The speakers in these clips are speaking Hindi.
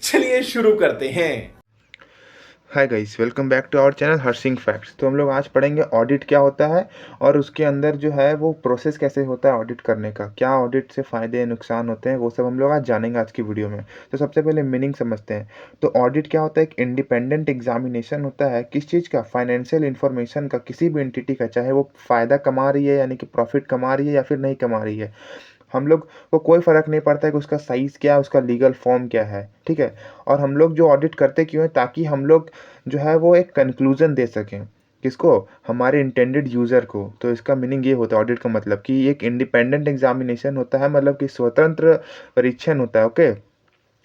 चलिए शुरू करते हैं। Hi guys, welcome back to our channel हर्षिंग फैक्ट्स। तो हम लोग आज पढ़ेंगे ऑडिट क्या होता है और उसके अंदर जो है वो प्रोसेस कैसे होता है ऑडिट करने का, क्या ऑडिट से फ़ायदे नुकसान होते हैं, वो सब हम लोग आज जानेंगे आज की वीडियो में। तो सबसे पहले मीनिंग समझते हैं। तो ऑडिट क्या होता है? एक इंडिपेंडेंट एग्जामिनेशन होता है किस चीज़ का? फाइनेंशियल इन्फॉर्मेशन का, किसी भी एंटिटी का, चाहे वो फ़ायदा कमा रही है यानी कि प्रॉफिट कमा रही है या फिर नहीं कमा रही है। हम लोग को कोई फ़र्क नहीं पड़ता है कि उसका साइज़ क्या है, उसका लीगल फॉर्म क्या है, ठीक है? और हम लोग जो ऑडिट करते क्यों हैं? ताकि हम लोग जो है वो एक कंक्लूज़न दे सकें। किसको? हमारे इंटेंडेड यूज़र को। तो इसका मीनिंग ये होता है ऑडिट का मतलब कि एक इंडिपेंडेंट एग्ज़ामिनेशन होता है, मतलब कि स्वतंत्र परीक्षण होता है, ओके?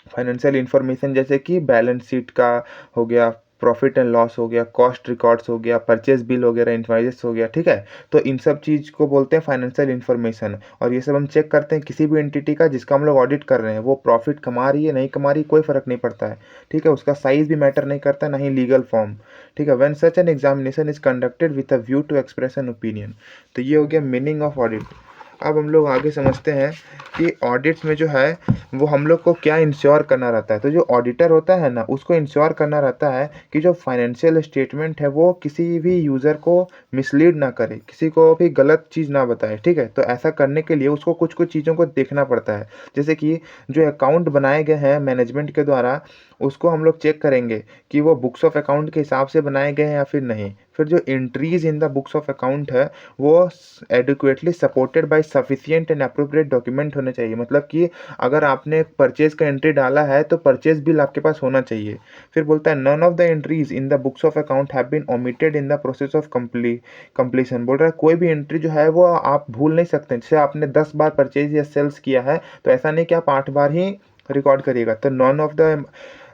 फाइनेंशियल इंफॉर्मेशन जैसे कि बैलेंस शीट का हो गया, प्रॉफिट एंड लॉस हो गया, कॉस्ट रिकॉर्ड्स हो गया, परचेज बिल वगैरह, इनवाइसेस हो गया, ठीक है? तो इन सब चीज़ को बोलते हैं फाइनेंशियल इंफॉर्मेशन। और ये सब हम चेक करते हैं किसी भी एंटिटी का जिसका हम लोग ऑडिट कर रहे हैं, वो प्रॉफिट कमा रही है नहीं कमा रही, कोई फ़र्क नहीं पड़ता है, ठीक है? उसका साइज़ भी मैटर नहीं करता, ना ही लीगल फॉर्म, ठीक है? When such an examination is conducted with a view to express an opinion. तो ये हो गया मीनिंग ऑफ ऑडिट। अब हम लोग आगे समझते हैं कि ऑडिट्स में जो है वो हम लोग को क्या इंश्योर करना रहता है। तो जो ऑडिटर होता है ना, उसको इंश्योर करना रहता है कि जो फाइनेंशियल स्टेटमेंट है वो किसी भी यूज़र को मिसलीड ना करे, किसी को भी गलत चीज़ ना बताए, ठीक है? तो ऐसा करने के लिए उसको कुछ कुछ चीज़ों को देखना पड़ता है। जैसे कि जो अकाउंट बनाए गए हैं मैनेजमेंट के द्वारा, उसको हम लोग चेक करेंगे कि वो बुक्स ऑफ अकाउंट के हिसाब से बनाए गए हैं या फिर नहीं। फिर जो entries in the books of account है वो adequately supported by sufficient and appropriate document होने चाहिए। मतलब कि अगर आपने परचेज का एंट्री डाला है तो परचेज बिल आपके पास होना चाहिए। फिर बोलता है none of the entries in the books of account have been omitted in the process of completion. बोल रहा है कोई भी एंट्री जो है वो आप भूल नहीं सकते। जैसे आपने 10 बार परचेज या सेल्स किया है तो ऐसा नहीं कि आप 8 बार ही रिकॉर्ड करिएगा। तो none of the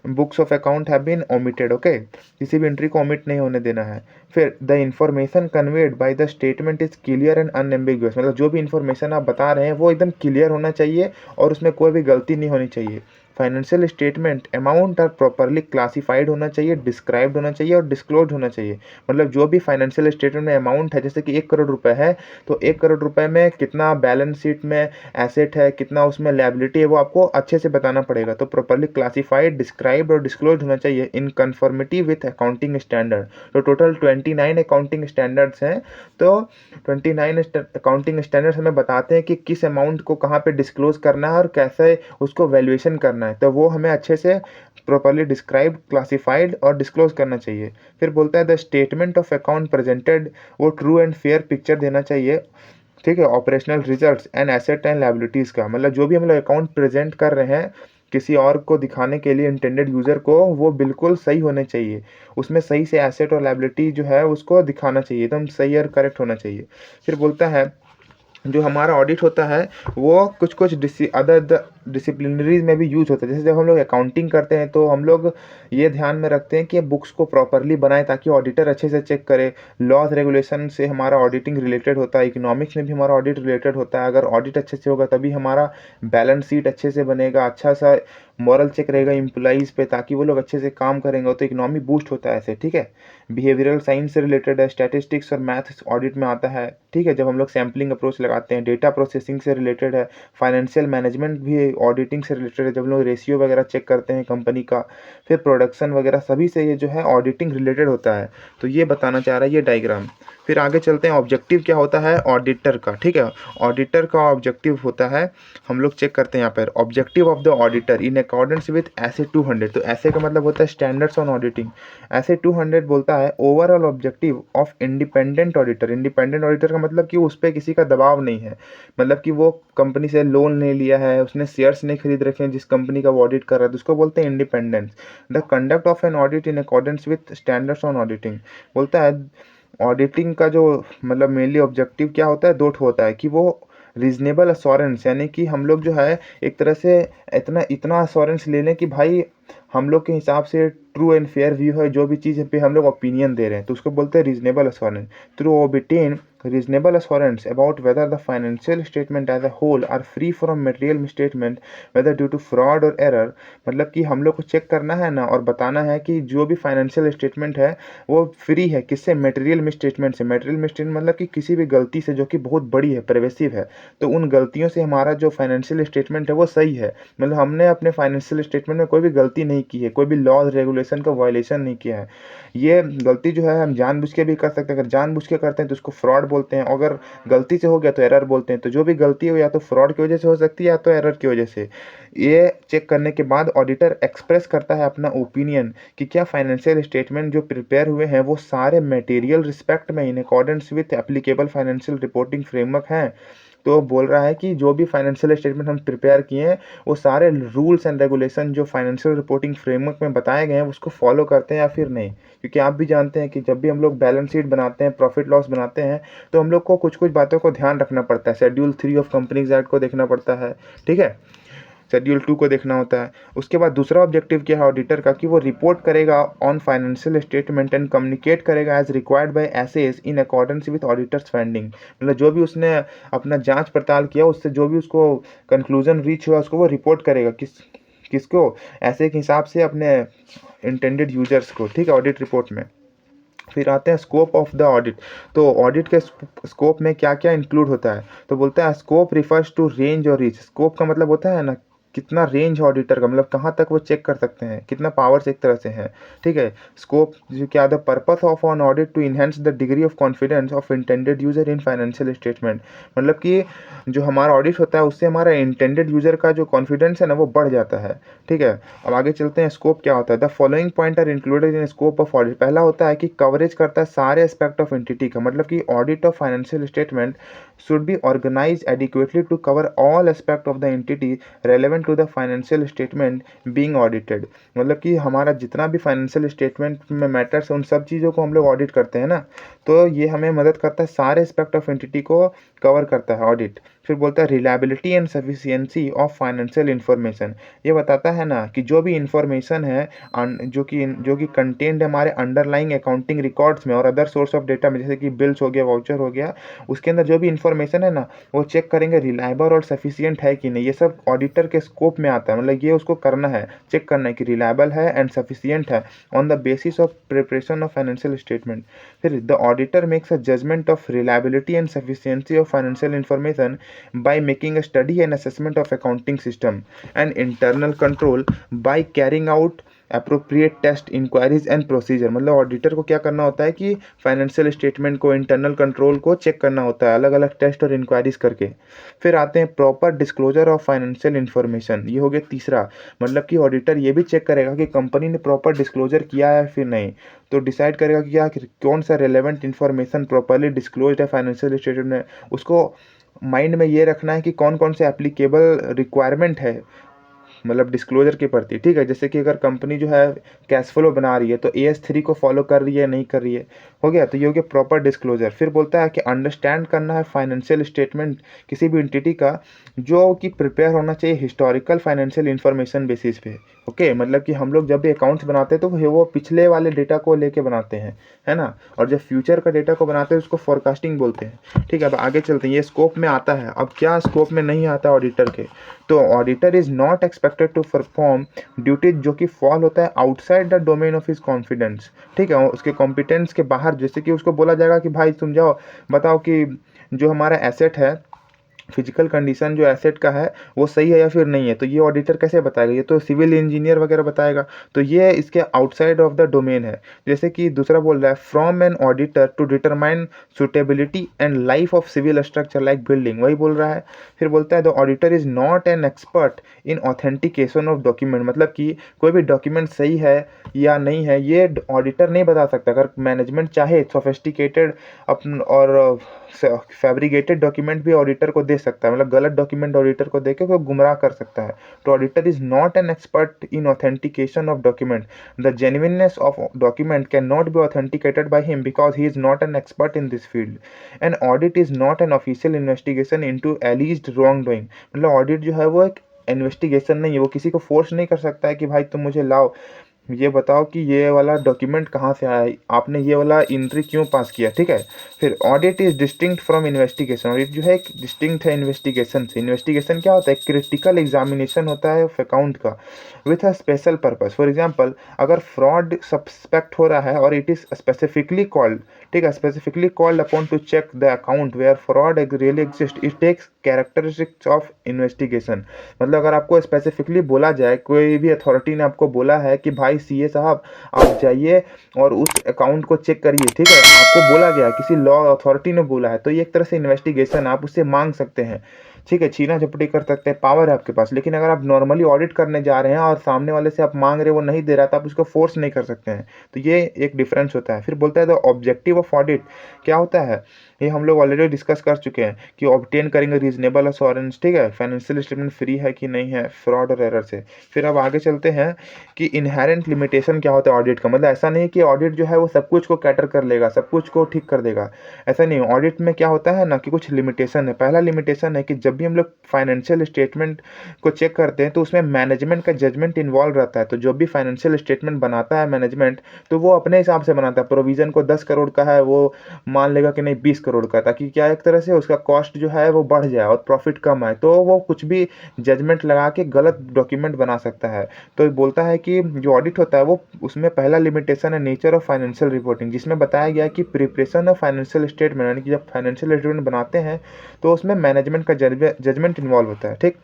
books of account have been omitted, okay? किसी भी एंट्री को ओमिट नहीं होने देना है। फिर the information conveyed by the statement is clear and unambiguous. मतलब जो भी इंफॉर्मेशन आप बता रहे हैं वो एकदम क्लियर होना चाहिए और उसमें कोई भी गलती नहीं होनी चाहिए। Financial statement amount are properly classified होना चाहिए, डिस्क्राइब्ड होना चाहिए और डिस्क्लोज होना चाहिए। मतलब जो भी फाइनेंशियल स्टेटमेंट में अमाउंट है, जैसे कि 1 करोड़ रुपए है तो 1 करोड़ रुपए में कितना बैलेंस शीट में एसेट है, कितना उसमें लायबिलिटी है, वो आपको अच्छे से बताना पड़ेगा। तो प्रॉपरली क्लासिफाइड, डिस्क्राइब्ड और डिस्क्लोज होना चाहिए इन कन्फर्मिटी विथ अकाउंटिंग स्टैंडर्ड। तो टोटल 29 अकाउंटिंग स्टैंडर्ड्स हैं। तो 29 अकाउंटिंग स्टैंडर्ड्स हमें बताते हैं कि किस अमाउंट को कहाँ पे डिस्क्लोज करना है और कैसे उसको वैल्यूएशन करना है। तो वो हमें अच्छे से प्रॉपरली डिस्क्राइब, क्लासिफाइड और डिस्क्लोज करना चाहिए। फिर बोलता है the statement of account presented वो ट्रू एंड फेयर पिक्चर देना चाहिए, ठीक है? Operational results and asset and liabilities का, मतलब जो भी हम लोग अकाउंट प्रेजेंट कर रहे हैं किसी और को दिखाने के लिए, इंटेंडेड यूज़र को, वो बिल्कुल सही होने चाहिए। उसमें सही से एसेट और लायबिलिटी जो है उसको दिखाना चाहिए, एकदम सही और करेक्ट होना चाहिए। फिर बोलता है जो हमारा ऑडिट होता है वो कुछ कुछ अदर डिसिप्लिनरीज में भी यूज होता है। जैसे जब हम लोग अकाउंटिंग करते हैं तो हम लोग ये ध्यान में रखते हैं कि बुक्स को प्रॉपरली बनाएं ताकि ऑडिटर अच्छे से चेक करे। लॉज रेगुलेशन से हमारा ऑडिटिंग रिलेटेड होता है, इकोनॉमिक्स में भी हमारा ऑडिट रिलेटेड होता है। अगर ऑडिट अच्छे से होगा तभी हमारा बैलेंस शीट अच्छे से बनेगा, अच्छा सा मॉरल चेक रहेगा एम्प्लॉइज़ पे ताकि वो लोग अच्छे से काम करेंगे, तो इकोनॉमी बूस्ट होता है ऐसे, ठीक है? बिहेवियरल साइंस से रिलेटेड है, स्टैटिस्टिक्स और मैथ्स ऑडिट में आता है, ठीक है? जब हम लोग सैम्पलिंग अप्रोच लगाते हैं। डेटा प्रोसेसिंग से रिलेटेड है, फाइनेंशियल मैनेजमेंट भी ऑडिटिंग से रिलेटेड है, जब हम लोग रेशियो वगैरह चेक करते हैं कंपनी का। फिर प्रोडक्शन वगैरह सभी से ये जो है ऑडिटिंग रिलेटेड होता है। तो ये बताना चाह रहा है ये डायग्राम। फिर आगे चलते हैं, ऑब्जेक्टिव क्या होता है ऑडिटर का, ठीक है? ऑडिटर का ऑब्जेक्टिव होता है, हम लोग चेक करते हैं यहाँ पर, objective of the auditor in accordance with ऐसे 200। तो ऐसे का मतलब होता है स्टैंडर्ड्स ऑन ऑडिटिंग। ऐसे 200 बोलता है overall objective of independent auditor. Independent auditor का मतलब कि उस पर किसी का दबाव नहीं है, मतलब कि वो कंपनी से लोन नहीं लिया है, उसने शेयर्स नहीं खरीद रखे हैं जिस कंपनी का वो ऑडिट कर रहा है, तो उसको बोलते हैं independence. The conduct of an audit in accordance with standards on auditing बोलता है ऑडिटिंग का जो मतलब मेनली ऑब्जेक्टिव क्या होता है, दो ठो होता है कि वो रीजनेबल अश्योरेंस, यानी कि हम लोग जो है एक तरह से इतना इतना अश्योरेंस ले लें कि भाई हम लोग के हिसाब से ट्रू एंड फेयर व्यू है, जो भी चीज़ पे हम लोग ओपिनियन दे रहे हैं, तो उसको बोलते हैं reasonable assurance. Through obtain reasonable assurance about whether the financial statement as a whole are free from material misstatement whether due to fraud or error। मतलब कि हम लोग को चेक करना है ना और बताना है कि जो भी फाइनेंशियल स्टेटमेंट है वो फ्री है किससे, मटेरियल मिसस्टेटमेंट से। मटेरियल मिसस्टेटमेंट मतलब कि किसी भी गलती से जो कि बहुत बड़ी है, परवेसिव है, तो उन गलतियों से हमारा जो फाइनेंशियल स्टेटमेंट है वो सही है। मतलब हमने अपने फाइनेंशियल स्टेटमेंट में कोई भी गलती नहीं की है, कोई भी लॉज रेगुलेशन का वायलेशन नहीं किया है। ये गलती जो है हम जानबूझ के भी कर सकते हैं, अगर जानबूझ के करते हैं तो उसको फ्रॉड बोलते हैं, अगर गलती से हो गया तो एरर बोलते हैं। तो जो भी गलती हो या तो फ्रॉड की वजह से हो सकती है या तो एरर की वजह से। ये चेक करने के बाद ऑडिटर एक्सप्रेस करता है अपना ओपिनियन कि क्या फाइनेंशियल स्टेटमेंट जो प्रिपेयर हुए हैं वो सारे मटेरियल रिस्पेक्ट में इन accordance with applicable financial reporting framework हैं। तो बोल रहा है कि जो भी फाइनेंशियल स्टेटमेंट हम प्रिपेयर किए हैं वो सारे रूल्स एंड रेगुलेशन जो फाइनेंशियल रिपोर्टिंग फ्रेमवर्क में बताए गए हैं उसको फॉलो करते हैं या फिर नहीं। क्योंकि आप भी जानते हैं कि जब भी हम लोग बैलेंस शीट बनाते हैं, प्रॉफिट लॉस बनाते हैं, तो हम लोग को कुछ कुछ बातों को ध्यान रखना पड़ता है। शेड्यूल 3 ऑफ कंपनीज एक्ट को देखना पड़ता है, ठीक है, शेड्यूल 2 को देखना होता है। उसके बाद दूसरा ऑब्जेक्टिव क्या है ऑडिटर का कि वो रिपोर्ट करेगा on financial statement and communicate करेगा as required by SAs in accordance with auditor's finding. मतलब जो भी उसने अपना जांच पड़ताल किया उससे जो भी उसको कंक्लूजन रीच हुआ उसको वो रिपोर्ट करेगा किसको, ऐसे के हिसाब से अपने इंटेंडेड यूजर्स को, ठीक है, ऑडिट रिपोर्ट में। फिर आते हैं स्कोप ऑफ द ऑडिट। तो ऑडिट के स्कोप में क्या क्या इंक्लूड होता है, तो बोलता है स्कोप रिफर्स टू रेंज और रीच। स्कोप का मतलब होता है ना कितना रेंज है ऑडिटर का, मतलब कहाँ तक वो चेक कर सकते हैं, कितना पावर्स एक तरह से है, ठीक है। स्कोप जो क्या, the purpose of on audit to enhance the degree of confidence of intended user in financial statement. मतलब कि जो हमारा ऑडिट होता है उससे हमारा इंटेंडेड यूजर का जो कॉन्फिडेंस है ना वो बढ़ जाता है, ठीक है। अब आगे चलते हैं, स्कोप क्या होता है। The following point are included in scope of audit. पहला होता है कि कवरेज करता है सारे एस्पेक्ट ऑफ एंटिटी का, मतलब कि audit of financial statement should be organized adequately to cover all aspect of the entity relevant to the financial statement being audited। मतलब कि हमारा जितना भी फाइनेंशियल स्टेटमेंट में मैटर्स है उन सब चीज़ों को हम लोग ऑडिट करते हैं ना, तो ये हमें मदद करता है, सारे एस्पेक्ट ऑफ एंटिटी को कवर करता है ऑडिट। फिर बोलता है reliability and sufficiency of financial information. ये बताता है ना कि जो भी इंफॉर्मेशन है जो कि कंटेंट है हमारे अंडरलाइंग अकाउंटिंग रिकॉर्ड्स में और अदर सोर्स ऑफ डेटा में, जैसे कि बिल्स हो गया, वाउचर हो गया, उसके अंदर जो भी इंफॉर्मेशन है ना वो चेक करेंगे रिलायबल और सफिशिएंट है कि नहीं। ये सब ऑडिटर के स्कोप में आता है, मतलब ये उसको करना है, चेक करना है कि रिलायबल है एंड सफिशिएंट है on the basis of preparation of financial statement. फिर the auditor makes a judgement of reliability and sufficiency of financial information by making a study and assessment of accounting system and internal control by carrying out appropriate test inquiries and procedure. मतलब ऑडिटर को क्या करना होता है कि फाइनेंशियल स्टेटमेंट को, इंटरनल कंट्रोल को चेक करना होता है अलग अलग टेस्ट और इंक्वायरीज करके। फिर आते हैं proper disclosure of financial information. ये हो गया तीसरा, मतलब कि ऑडिटर ये भी चेक करेगा कि कंपनी ने प्रॉपर डिस्क्लोजर किया है फिर नहीं, तो डिसाइड करेगा कि क्या कौन सा रेलेवेंट इन्फॉर्मेशन प्रॉपरली डिस्क्लोज है फाइनेंशियल स्टेटमेंट में। उसको माइंड में ये रखना है कि कौन कौन से एप्लीकेबल रिक्वायरमेंट है, मतलब डिस्क्लोजर के प्रति, ठीक है। जैसे कि अगर कंपनी जो है कैश फ्लो बना रही है तो AS3 को फॉलो कर रही है नहीं कर रही है, हो गया, तो ये हो गया प्रॉपर डिस्क्लोजर। फिर बोलता है कि अंडरस्टैंड करना है फाइनेंशियल स्टेटमेंट किसी भी एंटिटी का जो कि प्रिपेयर होना चाहिए हिस्टोरिकल फाइनेंशियल इन्फॉर्मेशन बेसिस पे। ओके, मतलब कि हम लोग जब भी अकाउंट्स बनाते हैं तो वो पिछले वाले डेटा को लेके बनाते हैं, है ना, और जब फ्यूचर का डेटा को बनाते हैं उसको फोरकास्टिंग बोलते हैं, ठीक है। अब आगे चलते हैं, ये स्कोप में आता है। अब क्या स्कोप में नहीं आता ऑडिटर के, तो auditor is not expected to perform duties जो कि फॉल होता है outside the domain of his confidence, ठीक है, उसके कॉम्पिटेंस के बाहर। जैसे कि उसको बोला जाएगा कि भाई तुम जाओ बताओ कि जो हमारा एसेट है, फिजिकल कंडीशन जो एसेट का है वो सही है या फिर नहीं है, तो ये ऑडिटर कैसे बताएगा, ये तो सिविल इंजीनियर वगैरह बताएगा, तो ये इसके आउटसाइड ऑफ द डोमेन है। जैसे कि दूसरा बोल रहा है from an auditor to determine suitability and life of civil structure like building, वही बोल रहा है। फिर बोलता है the auditor is not an expert in authentication of document, मतलब कि कोई भी डॉक्यूमेंट सही है या नहीं है ये ऑडिटर नहीं बता सकता। अगर मैनेजमेंट चाहे सोफिस्टिकेटेड अपन और फैब्रिकेटेड डॉक्यूमेंट भी ऑडिटर को दे सकता है, मतलब गलत डॉक्यूमेंट ऑडिटर को देके वो गुमराह कर सकता है। तो auditor is not an expert in authentication of document. The genuineness of document can not be authenticated by him because he is not an expert in this field. And audit is not an official investigation into एलिज्ड wrong doing. मतलब ऑडिट जो है वो एक इन्वेस्टिगेशन नहीं है, वो किसी को फोर्स नहीं कर सकता है कि भाई तुम मुझे लाओ ये बताओ कि ये वाला डॉक्यूमेंट कहाँ से आया, आपने ये वाला एंट्री क्यों पास किया, ठीक है। फिर audit is distinct from investigation, audit जो है एक डिस्टिंक्ट है इन्वेस्टिगेशन से। इन्वेस्टिगेशन क्या होता है, क्रिटिकल एग्जामिनेशन होता है अकाउंट का with a special purpose. For example, अगर फ्रॉड सस्पेक्ट हो रहा है और इट इज स्पेसिफिकली कॉल्ड, ठीक है, specifically called upon to check the account where fraud really exist, it takes characteristics of investigation. मतलब अगर आपको स्पेसिफिकली बोला जाए, कोई भी अथॉरिटी ने आपको बोला है कि भाई सीए साहब आप जाइए और उस अकाउंट को चेक करिए, ठीक है, आपको बोला गया, किसी लॉ अथॉरिटी ने बोला है, तो ये एक तरह से इन्वेस्टिगेशन, आप उससे मांग सकते हैं, ठीक है, छीना झपटी कर सकते हैं, पावर है आपके पास। लेकिन अगर आप नॉर्मली ऑडिट करने जा रहे हैं और सामने वाले से आप मांग रहे हो, वो नहीं दे रहा, तो आप उसको फोर्स नहीं कर सकते हैं। तो ये एक डिफरेंस होता है। फिर बोलता है द ऑब्जेक्टिव ऑफ ऑडिट क्या होता है, ये हम लोग ऑलरेडी डिस्कस कर चुके हैं कि ऑब्टेन करेंगे रीजनेबल अश्योरेंस, ठीक है, फाइनेंशियल स्टेटमेंट फ्री है कि नहीं है फ्रॉड और एरर से। फिर अब आगे चलते हैं कि इनहेरेंट लिमिटेशन क्या होता है ऑडिट का। मतलब ऐसा नहीं कि ऑडिट जो है वो सब कुछ को कैटर कर लेगा, सब कुछ को ठीक कर देगा, ऐसा नहीं। ऑडिट में क्या होता है ना कि कुछ लिमिटेशन है। पहला लिमिटेशन है कि जब भी हम लोग फाइनेंशियल स्टेटमेंट को चेक करते हैं तो उसमें मैनेजमेंट का जजमेंट इन्वॉल्व रहता है। तो जो भी फाइनेंशियल स्टेटमेंट बनाता है मैनेजमेंट, तो वो अपने हिसाब से बनाता है। प्रोविजन को 10 करोड़ का है, वो मान लेगा कि नहीं 20 करोड़ का, ताकि क्या एक तरह से उसका कॉस्ट जो है वो बढ़ जाए और प्रॉफिट कम आए। तो वो कुछ भी जजमेंट लगा के गलत डॉक्यूमेंट बना सकता है। तो बोलता है कि जो ऑडिट होता है वो, उसमें पहला लिमिटेशन है नेचर ऑफ फाइनेंशियल रिपोर्टिंग, जिसमें बताया गया कि प्रिपरेशन ऑफ फाइनेंशियल स्टेटमेंट, यानी कि जब फाइनेंशियल स्टेटमेंट बनाते हैं तो उसमें मैनेजमेंट का जजमेंट इन्वॉल्व होता है, ठीक।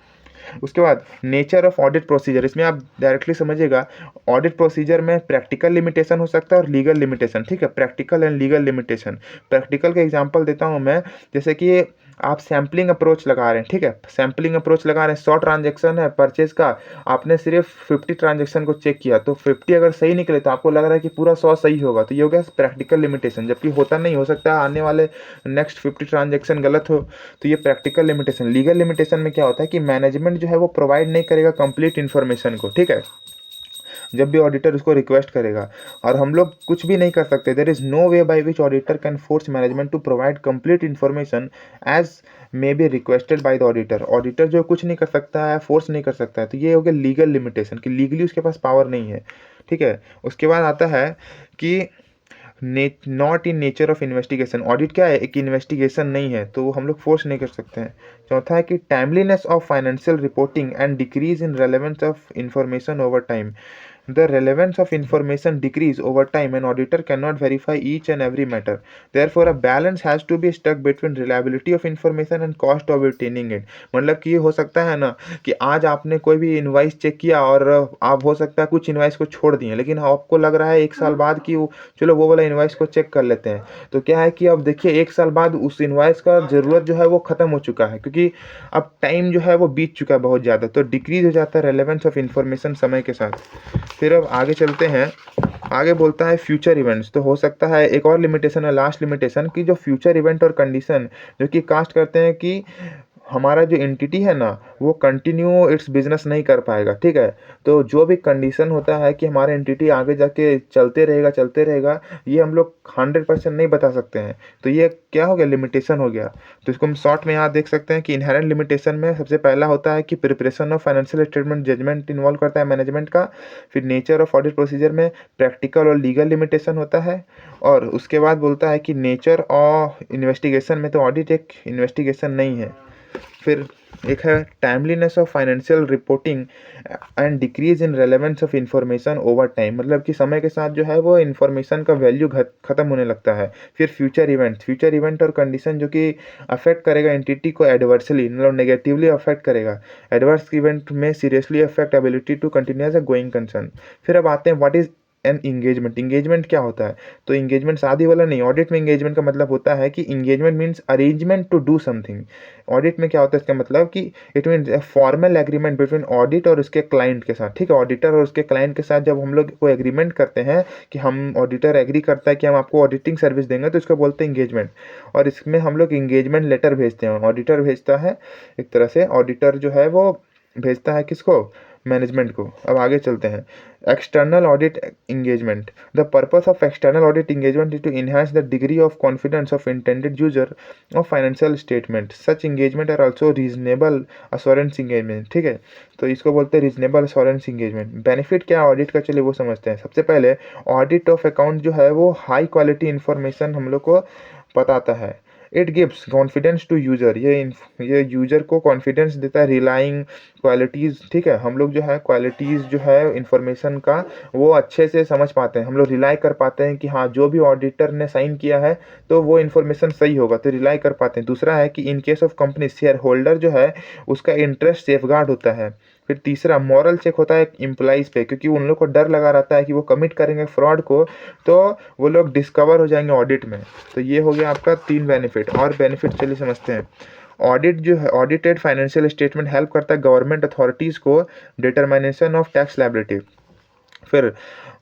उसके बाद नेचर ऑफ ऑडिट प्रोसीजर, इसमें आप डायरेक्टली समझिएगा, ऑडिट प्रोसीजर में प्रैक्टिकल लिमिटेशन हो सकता है और लीगल लिमिटेशन, ठीक है, practical and legal limitation. Practical का एग्जांपल देता हूं मैं, जैसे कि आप सैम्पलिंग अप्रोच लगा रहे हैं, ठीक है, सैम्पलिंग अप्रोच लगा रहे हैं, 100 ट्रांजेक्शन है परचेज का, आपने सिर्फ 50 ट्रांजेक्शन को चेक किया, तो 50 अगर सही निकले तो आपको लग रहा है कि पूरा 100 सही होगा, तो ये हो गया प्रैक्टिकल लिमिटेशन, जबकि होता नहीं, हो सकता है आने वाले नेक्स्ट 50 ट्रांजेक्शन गलत हो। तो ये प्रैक्टिकल लिमिटेशन। लीगल लिमिटेशन में क्या होता है कि मैनेजमेंट जो है वो प्रोवाइड नहीं करेगा कंप्लीट इन्फॉर्मेशन को, ठीक है, जब भी ऑडिटर उसको रिक्वेस्ट करेगा। और हम लोग कुछ भी नहीं कर सकते, there is no way by which auditor can force management to provide complete information as may be requested by the auditor. Auditor जो कुछ नहीं कर सकता है, फोर्स नहीं कर सकता है, तो ये हो गया लीगल लिमिटेशन कि लीगली उसके पास पावर नहीं है, ठीक है। उसके बाद आता है कि not in nature of investigation, audit क्या है, एक इन्वेस्टिगेशन नहीं है, तो हम लोग फोर्स नहीं कर सकते हैं। चौथा है कि timeliness of financial reporting and decrease in relevance of information over time. The relevance of information decrease over time and auditor cannot verify each and every matter. Therefore, a balance has to be struck between reliability of information and cost of obtaining it. मतलब कि ये हो सकता है ना कि आज आपने कोई भी इनवाइस चेक किया और आप हो सकता है कुछ इनवाइस को छोड़ दिए, लेकिन आपको लग रहा है 1 साल बाद कि चलो वो वाला इनवाइस को चेक कर लेते हैं। तो क्या है कि अब देखिए 1 साल बाद उस इनवाइस का ज़रूरत जो है वो ख़त्म हो चुका है, क्योंकि अब टाइम जो है वो बीत चुका है बहुत ज़्यादा, तो डिक्रीज हो जाता है रेलेवेंस ऑफ इन्फॉर्मेशन समय के साथ। फिर अब आगे चलते हैं, आगे बोलता है फ्यूचर इवेंट्स। तो हो सकता है एक और लिमिटेशन है, लास्ट लिमिटेशन, कि जो फ्यूचर इवेंट और कंडीशन जो कि कास्ट करते हैं कि हमारा जो एंटिटी है ना वो कंटिन्यू इट्स बिजनेस नहीं कर पाएगा, ठीक है। तो जो भी कंडीशन होता है कि हमारा एंटिटी आगे जाके चलते रहेगा, ये हम लोग 100% नहीं बता सकते हैं। तो ये क्या हो गया, लिमिटेशन हो गया। तो इसको हम शॉर्ट में यहाँ देख सकते हैं कि इनहेरेंट लिमिटेशन में सबसे पहला होता है कि preparation of financial statement judgement involve करता है मैनेजमेंट का। फिर नेचर ऑफ ऑडिट प्रोसीजर में प्रैक्टिकल और लीगल लिमिटेशन होता है। और उसके बाद बोलता है कि नेचर ऑफ इन्वेस्टिगेशन में तो ऑडिट एक इन्वेस्टिगेशन नहीं है। फिर एक है timeliness of financial reporting and decrease in relevance of information over time, मतलब कि समय के साथ जो है वो इन्फॉर्मेशन का वैल्यू खत्म होने लगता है। फिर फ्यूचर इवेंट और कंडीशन जो कि अफेक्ट करेगा एंटिटी को एडवर्सली, मतलब नेगेटिवली अफेक्ट करेगा। एडवर्स इवेंट में seriously affect ability to continue as a going concern. फिर अब आते हैं what is an engagement. Engagement क्या होता है, तो इंगेजमेंट शादी वाला नहीं, ऑडिट में इंगेजमेंट का मतलब होता है कि engagement means arrangement to do something. Audit में क्या होता है, इसका मतलब कि it means a formal agreement between audit और उसके क्लाइंट के साथ, ठीक है। ऑडिटर और उसके क्लाइंट के साथ जब हम लोग कोई एग्रीमेंट करते हैं कि हम, ऑडिटर एग्री करता है कि हम आपको ऑडिटिंग सर्विस देंगे, तो इसको बोलते हैं इंगेजमेंट। और इसमें हम लोग इंगेजमेंट लेटर भेजते हैं, ऑडिटर भेजता है, एक तरह से ऑडिटर जो है वो भेजता है किसको, मैनेजमेंट को। अब आगे चलते हैं। External audit engagement. The purpose of external audit engagement is to enhance the degree of confidence of intended user of financial statement. Such engagement are also reasonable assurance engagement. ठीक है, तो इसको बोलते हैं रीजनेबल अश्योरेंस एंगेजमेंट। बेनिफिट क्या है ऑडिट का, चलिए वो समझते हैं। सबसे पहले ऑडिट ऑफ अकाउंट जो है वो हाई क्वालिटी इंफॉर्मेशन हम लोग को बताता है। It gives confidence to user, ये यूजर को कॉन्फिडेंस देता है। रिलाइंग क्वालिटीज़, ठीक है, हम लोग जो है क्वालिटीज़ जो है इंफॉर्मेशन का वो अच्छे से समझ पाते हैं। हम लोग रिलाई कर पाते हैं कि हाँ जो भी ऑडिटर ने साइन किया है तो वो इन्फॉर्मेशन सही होगा, तो रिलाई कर पाते हैं। दूसरा है कि in case of company share holder जो है उसका इंटरेस्ट सेफगार्ड होता है। फिर तीसरा मॉरल चेक होता है एम्प्लॉइज़ पे, क्योंकि उन लोग को डर लगा रहता है कि वो कमिट करेंगे फ्रॉड को तो वो लोग डिस्कवर हो जाएंगे ऑडिट में। तो ये हो गया आपका 3 बेनिफिट। और बेनिफिट चलिए समझते हैं। ऑडिट जो है, ऑडिटेड फाइनेंशियल स्टेटमेंट हेल्प करता है गवर्नमेंट अथॉरिटीज़ को डिटर्मिनेशन ऑफ टैक्स लायबिलिटी। फिर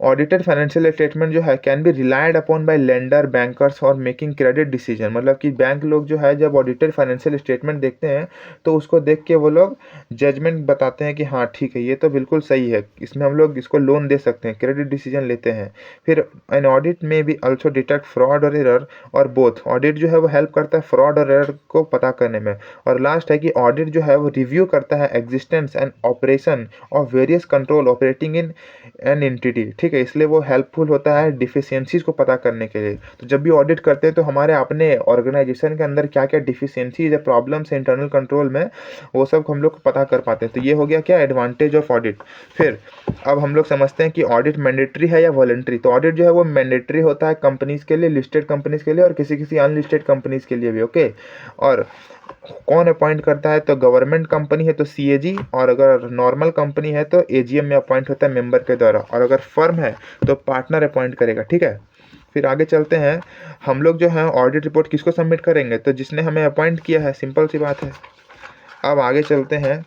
ऑडिटेड फाइनेंशियल स्टेटमेंट जो है can be relied upon bye lender bankers और मेकिंग क्रेडिट डिसीजन। मतलब कि बैंक लोग जो है जब ऑडिटेड फाइनेंशियल स्टेटमेंट देखते हैं तो उसको देख के वो लोग जजमेंट बताते हैं कि हाँ ठीक है ये तो बिल्कुल सही है, इसमें हम लोग इसको लोन दे सकते हैं, क्रेडिट डिसीजन लेते हैं। फिर एन ऑडिट में भी ऑल्सो डिटेक्ट फ्रॉड और एरर और बोथ। ऑडिट जो है वो हेल्प करता है फ्रॉड और एरर को पता करने में। और लास्ट है कि ऑडिट जो है वो रिव्यू करता है existence and operation of various control operating in an entity. ठीक है, इसलिए वो हेल्पफुल होता है डिफिशियंसीज को पता करने के लिए। तो जब भी ऑडिट करते हैं तो हमारे अपने ऑर्गेनाइजेशन के अंदर क्या क्या डिफिशियंसीज है, प्रॉब्लम्स है इंटरनल कंट्रोल में, वो सब हम लोग पता कर पाते हैं। तो ये हो गया क्या एडवांटेज ऑफ ऑडिट। फिर अब हम लोग समझते हैं कि ऑडिट मैंडेटरी है या वॉलंटरी। तो ऑडिट जो है वो मैंडेटरी होता है कंपनीज के लिए, लिस्टेड कंपनीज के लिए और किसी किसी अनलिस्टेड कंपनीज के लिए भी। ओके, और कौन अपॉइंट करता है, तो गवर्नमेंट कंपनी है तो सीएजी, और अगर नॉर्मल कंपनी है तो एजीएम में अपॉइंट होता है मेंबर के द्वारा, और अगर फर्म है तो पार्टनर अपॉइंट करेगा। ठीक है, फिर आगे चलते हैं। हम लोग जो है ऑडिट रिपोर्ट किसको सबमिट करेंगे, तो जिसने हमें अपॉइंट किया है, सिंपल सी बात है। अब आगे चलते हैं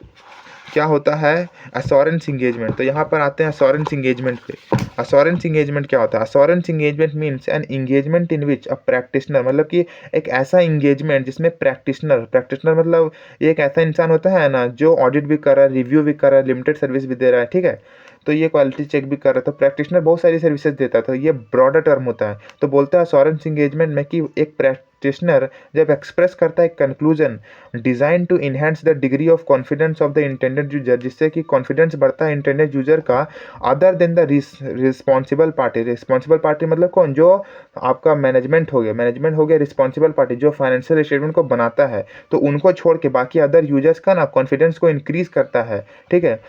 क्या होता है अश्योरेंस इंगेजमेंट। तो यहाँ पर आते हैं अश्योरेंस इंगेजमेंट पे। अश्योरेंस इंगेजमेंट क्या होता है, assurance engagement means an engagement in which a practitioner, मतलब कि एक ऐसा इंगेजमेंट जिसमें प्रैक्टिशनर मतलब ये एक ऐसा इंसान होता है ना जो ऑडिट भी कर रहा है, रिव्यू भी कर रहा है, लिमिटेड सर्विस भी दे रहा है। ठीक है, तो ये क्वालिटी चेक भी कर रहा है। तो प्रैक्टिशनर बहुत सारी सर्विसेज देता है, तो ये ब्रॉडर टर्म होता है। तो बोलता है अश्योरेंस इंगेजमेंट में कि एक प्रैक्टिशनर जब एक्सप्रेस करता है conclusion design to enhance the degree of confidence of the intended user, जिससे कि कॉन्फिडेंस बढ़ता है इंटेंडेड यूजर का, other than the responsible party. Responsible party मतलब कौन, जो आपका मैनेजमेंट हो गया रिस्पॉन्सिबल पार्टी जो फाइनेंशियल स्टेटमेंट को बनाता है, तो उनको छोड़ के बाकी अदर यूजर्स का ना कॉन्फिडेंस को इंक्रीज करता है। ठीक है,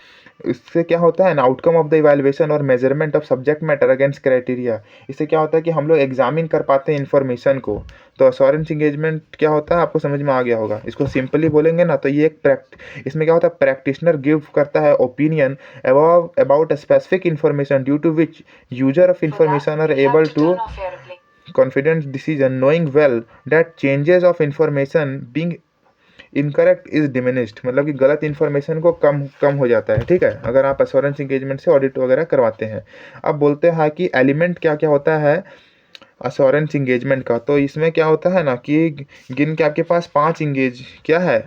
इससे क्या होता है ना आउटकम ऑफ द इवैल्यूएशन और measurement of subject matter against criteria. इससे क्या होता है कि हम लोग एग्जामिन कर पाते हैं इन्फॉर्मेशन को। तो अश्योरेंस इंगेजमेंट क्या होता है आपको समझ में आ गया होगा। इसको सिंपली बोलेंगे ना तो ये इसमें क्या होता है, प्रैक्टिशनर गिव करता है opinion about specific information due to which user of information are able to confidence decision knowing well that changes of information being incorrect is diminished, मतलब कि गलत इन्फॉर्मेशन को कम हो जाता है। ठीक है, अगर आप अश्योरेंस इंगेजमेंट से ऑडिट वगैरह करवाते हैं। अब बोलते हैं कि एलिमेंट क्या क्या होता है अश्योरेंस इंगेजमेंट का। तो इसमें क्या होता है ना कि गिन के आपके पास 5 इंगेज क्या है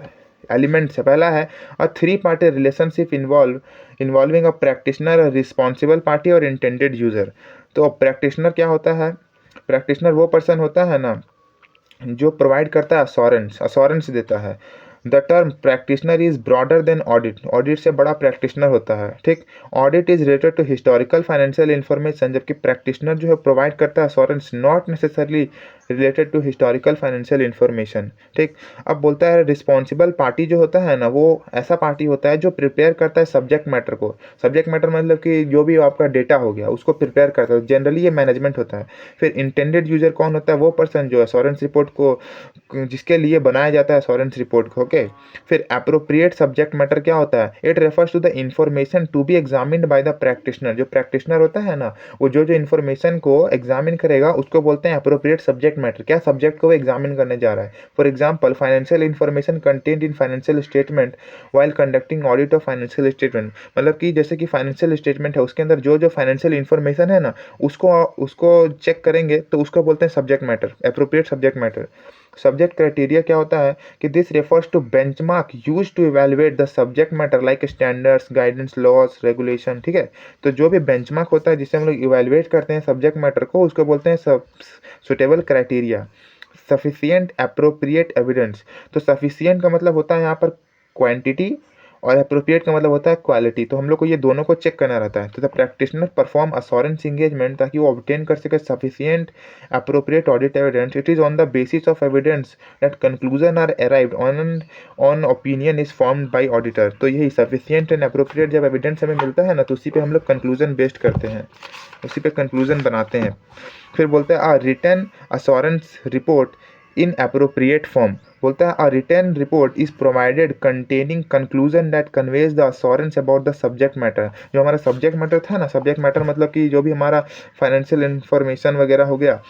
एलिमेंट्स है। पहला है अ 3 पार्टी रिलेशनशिप इन्वॉल्विंग अ प्रैक्टिशनर, रिस्पॉन्सिबल पार्टी और इंटेंडेड यूजर। तो प्रैक्टिशनर क्या होता है, प्रैक्टिशनर वो पर्सन होता है ना जो प्रोवाइड करता है अश्योरेंस देता है। The term practitioner is broader than audit से बड़ा प्रैक्टिशनर होता है। ठीक, audit is related to historical financial information, जबकि प्रैक्टिशनर जो है प्रोवाइड करता है assurance not necessarily related to historical financial information. ठीक, अब बोलता है रिस्पॉन्सिबल पार्टी जो होता है ना वो ऐसा पार्टी होता है जो प्रिपेयर करता है सब्जेक्ट मैटर को। सब्जेक्ट मैटर मतलब कि जो भी आपका डेटा हो गया उसको प्रिपेयर करता है, जनरली ये मैनेजमेंट होता है। फिर इंटेंडेड यूजर कौन होता है, वो पर्सन जो अश्योरेंस रिपोर्ट को जिसके लिए बनाया जाता है अश्योरेंस रिपोर्ट को। ओके, फिर एप्रोप्रिएट सब्जेक्ट मैटर क्या होता है, it refers to the information to be examined by the practitioner. जो प्रैक्टिशनर होता है ना वो जो इन्फॉर्मेशन को एग्जामिन करेगा उसको बोलते हैं एप्रोप्रिएट सब्जेक्ट मैटर। क्या सब्जेक्ट को वो एग्जामिन करने जा रहा है। For example financial information content in financial statement while conducting audit of financial statement, मतलब कि जैसे कि फाइनेंशियल स्टेटमेंट है उसके अंदर जो जो फाइनेंशियल इन्फॉर्मेशन है ना उसको चेक करेंगे तो उसको बोलते हैं subject matter, appropriate subject matter. Subject criteria क्या होता है कि this refers to benchmark used to evaluate the subject matter like standards, guidance, laws, regulation, ठीक है। तो जो भी बेंचमार्क होता है जिससे हम लोग इवैल्यूएट करते हैं सब्जेक्ट मैटर को, उसको बोलते हैं suitable criteria. Sufficient appropriate evidence, तो सफिशिएंट का मतलब होता है यहाँ पर क्वांटिटी और एप्रोप्रिएट का मतलब होता है क्वालिटी। तो हम लोग को ये दोनों को चेक करना रहता है। तो the practitioner perform assurance engagement ताकि वो ऑब्टेन कर सके sufficient appropriate audit evidence. It is on the basis of evidence that conclusion are arrived on opinion is formed by auditor. तो यही सफिशिएंट एंड एप्रोप्रिएट जब एविडेंस हमें मिलता है ना, तो उसी पे हम लोग कंक्लूजन बेस्ड करते हैं, उसी पे कंक्लूजन बनाते हैं। फिर बोलते हैं written assurance report in appropriate form. बोलता है written report is provided containing conclusion that conveys the assurance about the subject matter. जो हमारा सब्जेक्ट मैटर था ना, सब्जेक्ट मैटर मतलब कि जो भी हमारा फाइनेंशियल इंफॉर्मेशन वगैरह हो गया,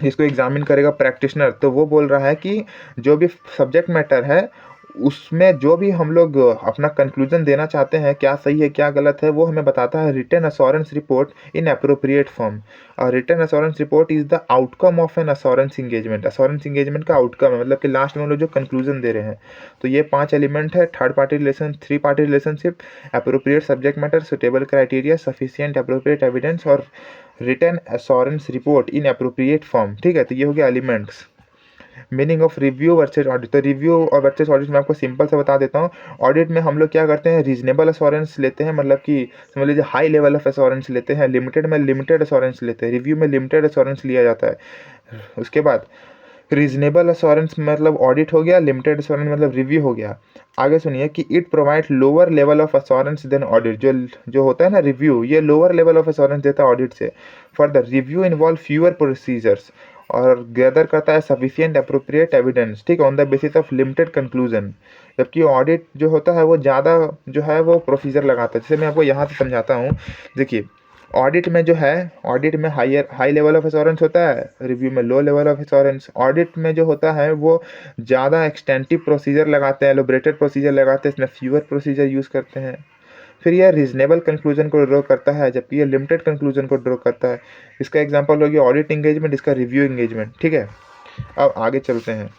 इसको एग्जामिन करेगा प्रैक्टिशनर, तो वो बोल रहा है कि जो भी सब्जेक्ट मैटर है उसमें जो भी हम लोग अपना कंक्लूजन देना चाहते हैं, क्या सही है क्या गलत है, वो हमें बताता है written assurance report in appropriate form. और written assurance report is the outcome of an assurance engagement. Assurance engagement का आउटकम है, मतलब कि लास्ट में हम लोग जो कंक्लूजन दे रहे हैं। तो ये 5 एलिमेंट है: third party relation, 3 party relationship, appropriate subject matter, suitable criteria, sufficient appropriate evidence और written assurance report in appropriate form. ठीक है, तो ये हो गया elements. Meaning of review versus audit, तो रिव्यू और वर्सेज ऑडिट में आपको सिंपल से बता देता हूँ। ऑडिट में हम लोग क्या करते हैं, रीजनेबल अश्योरेंस लेते हैं, मतलब कि समझ लीजिए हाई लेवल ऑफ अश्योरेंस लेते हैं। लिमिटेड में लिमिटेड अश्योरेंस लेते हैं, रिव्यू में लिमिटेड अश्योरेंस लिया जाता है। उसके बाद रीजनेबल अश्योरेंस मतलब ऑडिट हो गया, लिमिटेड अश्योरेंस मतलब रिव्यू हो गया। आगे सुनिए कि it provide lower level of assurance than audit. जो होता है ना रिव्यू, ये लोअर लेवल ऑफ अश्योरेंस देता है ऑडिट से। For the review involve fewer procedures और गैदर करता है सफिशिएंट एप्रोप्रिएट एविडेंस, ठीक है, on the basis of limited conclusion. जबकि ऑडिट जो होता है वो ज़्यादा जो है वो प्रोसीजर लगाता है। जैसे मैं आपको यहाँ से समझाता हूँ, देखिए ऑडिट में जो है, ऑडिट में हाई लेवल ऑफ एश्योरेंस होता है, रिव्यू में low level of assurance. Audit में जो होता है वो ज़्यादा एक्सटेंटिव प्रोसीजर लगाते हैं, एलोबरेटेड प्रोसीजर लगाते हैं, इसमें फ्यूअर प्रोसीजर यूज़ करते हैं। फिर यह रीजनेबल कंक्लूजन को ड्रॉ करता है, जबकि ये लिमिटेड कंक्लूजन को ड्रॉ करता है। इसका एग्जांपल हो गया ऑडिट इंगेजमेंट, इसका रिव्यू इंगेजमेंट। ठीक है, अब आगे चलते हैं।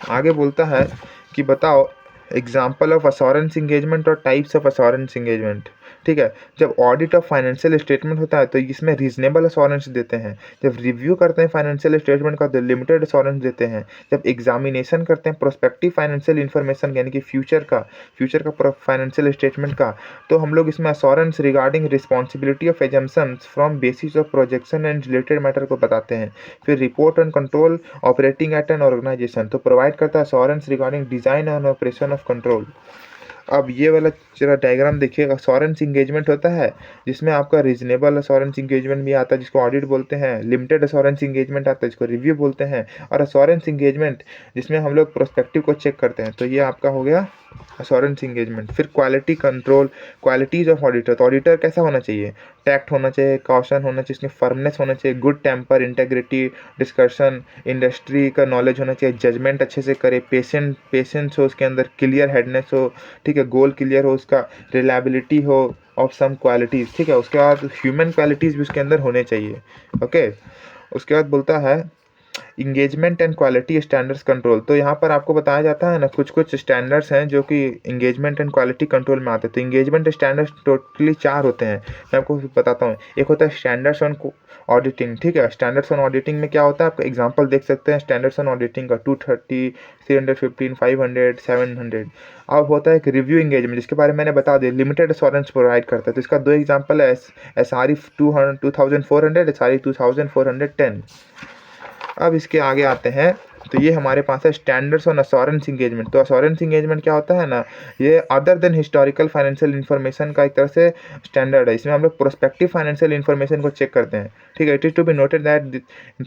आगे बोलता है कि बताओ एग्जाम्पल ऑफ अश्योरेंस इंगेजमेंट और टाइप्स ऑफ अश्योरेंस इंगेजमेंट। ठीक है, जब ऑडिट ऑफ फाइनेंशियल स्टेटमेंट होता है तो इसमें रीजनेबल अश्योरेंस देते हैं। जब रिव्यू करते हैं फाइनेंशियल स्टेटमेंट का तो लिमिटेड अश्योरेंस देते हैं। जब एग्जामिनेशन करते हैं प्रोस्पेक्टिव फाइनेंशियल इन्फॉर्मेशन यानी कि फ्यूचर का फाइनेंशियल स्टेटमेंट का, तो हम लोग इसमें assurance regarding responsibility of assumptions from basis of projection and related matter को बताते हैं। फिर report on control operating at an organization, तो प्रोवाइड करता है assurance regarding design and operation of control. अब ये वाला जरा डायग्राम देखिए, अश्योरेंस इंगेजमेंट होता है जिसमें आपका रीजनेबल अश्योरेंस इंगेजमेंट भी आता है जिसको ऑडिट बोलते हैं, लिमिटेड अश्योरेंस इंगेजमेंट आता है जिसको रिव्यू बोलते हैं, और अश्योरेंस इंगेजमेंट जिसमें हम लोग प्रोस्पेक्टिव को चेक करते हैं। तो ये आपका हो गया अश्योरेंस इंगेजमेंट। फिर quality control, qualities of auditor, तो ऑडिटर कैसा होना चाहिए, टैक्ट होना चाहिए, कॉशन होना चाहिए, इसमें फर्मनेस होना चाहिए, good temper, integrity, discussion, industry का नॉलेज होना चाहिए, जजमेंट अच्छे से करे, पेशेंस हो उसके अंदर, क्लियर हेडनेस हो, ठीक है, गोल क्लियर हो उसका, रिलायबिलिटी हो ऑफ सम क्वालिटीज़। ठीक है, उसके बाद ह्यूमन क्वालिटीज़ भी उसके अंदर होने चाहिए। ओके, उसके बाद बोलता है engagement and quality standards control. तो यहाँ पर आपको बताया जाता है ना कुछ कुछ स्टैंडर्ड्स हैं जो कि इंगेजमेंट एंड क्वालिटी कंट्रोल में आते हैं। तो इंगेजमेंट स्टैंडर्ड्स टोटली 4 होते हैं, मैं आपको बताता हूँ। एक होता है स्टैंडर्ड्स ऑन ऑडिटिंग। ठीक है, स्टैंडर्ड्स ऑन ऑडिटिंग में क्या होता है, आपका एग्जांपल देख सकते हैं स्टैंडर्ड्स ऑन ऑडिटिंग का 230, 315, 500, 700। अब होता है एक रिव्यू इंगेजमेंट जिसके बारे में मैंने बता दिया, लिमिटेड अश्योरेंस प्रोवाइड करता है। तो इसका 2 एग्जांपल है, SRE 2400, SRE 2410। अब इसके आगे आते हैं, तो ये हमारे पास है स्टैंडर्ड्स ऑन अश्योरेंस इंगेजमेंट। तो अश्योरेंस इंगेजमेंट क्या होता है ना, ये other than historical financial information का एक तरह से स्टैंडर्ड है। इसमें हम लोग प्रोस्पेक्टिव फाइनेंशियल इन्फॉर्मेशन को चेक करते हैं। ठीक है, it is to be noted that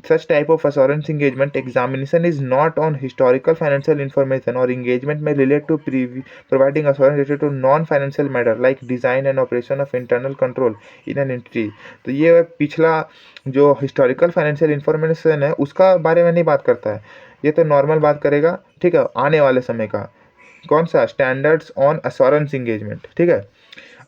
such type of assurance engagement examination is not on historical financial information और इंगेजमेंट में relate to providing assurance related to non financial matter like design and operation of internal control in an entity. तो ये पिछला जो हिस्टोरिकल फाइनेंशियल इन्फॉर्मेशन है उसका बारे में नहीं बात करता है, ये तो नॉर्मल बात करेगा। ठीक है, आने वाले समय का कौन सा, स्टैंडर्ड्स ऑन अश्योरेंस इंगेजमेंट। ठीक है,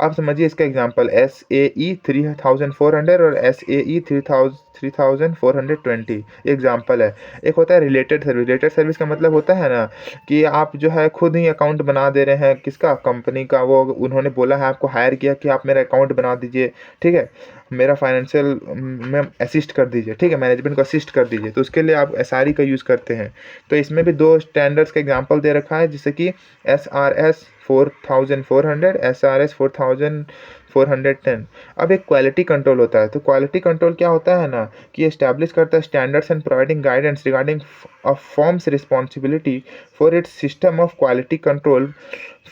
आप समझिए इसका एग्जांपल SAE 3400 और SAE 3420 एग्जांपल है। एक होता है रिलेटेड सर्विस। रिलेटेड सर्विस का मतलब होता है ना कि आप जो है खुद ही अकाउंट बना दे रहे हैं, किसका, कंपनी का। वो उन्होंने बोला है, आपको हायर किया कि आप मेरा अकाउंट बना दीजिए, ठीक है, मेरा फाइनेंशियल में असिस्ट कर दीजिए, ठीक है, मैनेजमेंट को असिस्ट कर दीजिए, तो उसके लिए आप SRE का यूज़ करते हैं। तो इसमें भी 2 स्टैंडर्ड्स का एग्जांपल दे रखा है, जैसे कि SRS 4400, SRS 4410। अब एक क्वालिटी कंट्रोल होता है। तो क्वालिटी कंट्रोल क्या होता है ना कि एस्टैब्लिश करता है standards and providing guidance regarding a firms responsibility for its system of quality control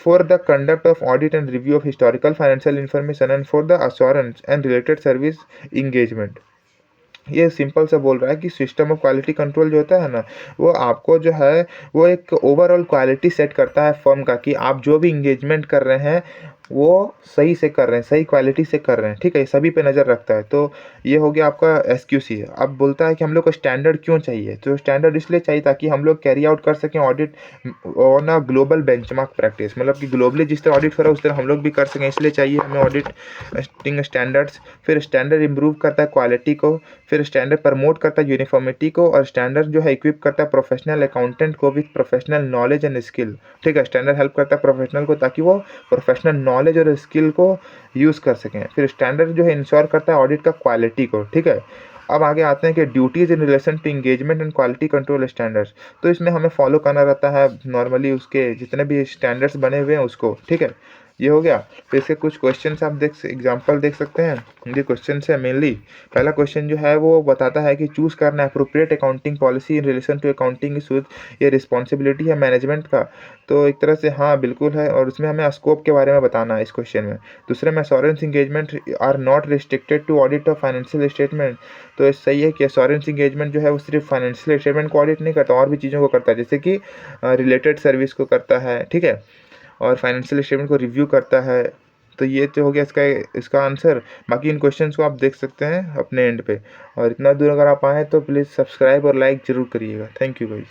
for the conduct of audit and review of historical financial information and for the assurance and related service engagement। ये सिंपल सा बोल रहा है कि सिस्टम ऑफ क्वालिटी कंट्रोल जो होता है ना, वो आपको जो है वो एक ओवरऑल क्वालिटी सेट करता है फर्म का, कि आप जो भी इंगेजमेंट कर रहे हैं वो सही से कर रहे हैं, सही क्वालिटी से कर रहे हैं, ठीक है, सभी पे नज़र रखता है। तो ये हो गया आपका SQC। अब बोलता है कि हम लोग को स्टैंडर्ड क्यों चाहिए, तो स्टैंडर्ड इसलिए चाहिए ताकि हम लोग कैरी आउट कर सकें audit on a global benchmark practice, मतलब कि ग्लोबली जिस तरह ऑडिट करा उस तरह हम लोग भी कर सकें, इसलिए चाहिए हमें ऑडिटिंग स्टैंडर्ड्स। फिर स्टैंडर्ड इम्प्रूव करता है क्वालिटी को, फिर स्टैंडर्ड प्रमोट करता है यूनिफॉर्मिटी को, और स्टैंडर्ड जो है इक्विप करता है प्रोफेशनल अकाउंटेंट को with professional knowledge and skill, ठीक है, स्टैंडर्ड हेल्प करता है प्रोफेशनल को ताकि वो प्रोफेशनल नॉलेज और स्किल को यूज़ कर सकें। फिर स्टैंडर्ड जो है इंश्योर करता है ऑडिट का क्वालिटी को, ठीक है। अब आगे आते हैं कि duties in relation to engagement and quality control standards. तो इसमें हमें फॉलो करना रहता है नॉर्मली उसके जितने भी स्टैंडर्ड्स बने हुए हैं उसको, ठीक है। ये हो गया। फिर इसके कुछ क्वेश्चंस आप एग्जांपल देख सकते हैं। ये क्वेश्चन है मेनली। पहला क्वेश्चन जो है वो बताता है कि चूज़ करना appropriate accounting policy in relation to accounting issues, ये रिस्पॉन्सिबिलिटी है मैनेजमेंट का। तो एक तरह से हाँ बिल्कुल है, और उसमें हमें स्कोप के बारे में बताना है इस क्वेश्चन में। दूसरे में assurance engagement are not restricted to audit of financial statement. तो ये सही है कि एश्योरेंस इंगेजमेंट जो है वो सिर्फ फाइनेंशियल स्टेटमेंट को ऑडिट नहीं करता, और भी चीज़ों को करता है, जैसे कि रिलेटेड सर्विस को करता है, ठीक है, और फाइनेंशियल स्टेटमेंट को रिव्यू करता है। तो ये तो हो गया इसका आंसर। बाकी इन क्वेश्चंस को आप देख सकते हैं अपने एंड पे। और इतना दूर अगर आप आए तो प्लीज़ सब्सक्राइब और लाइक ज़रूर करिएगा। Thank you guys.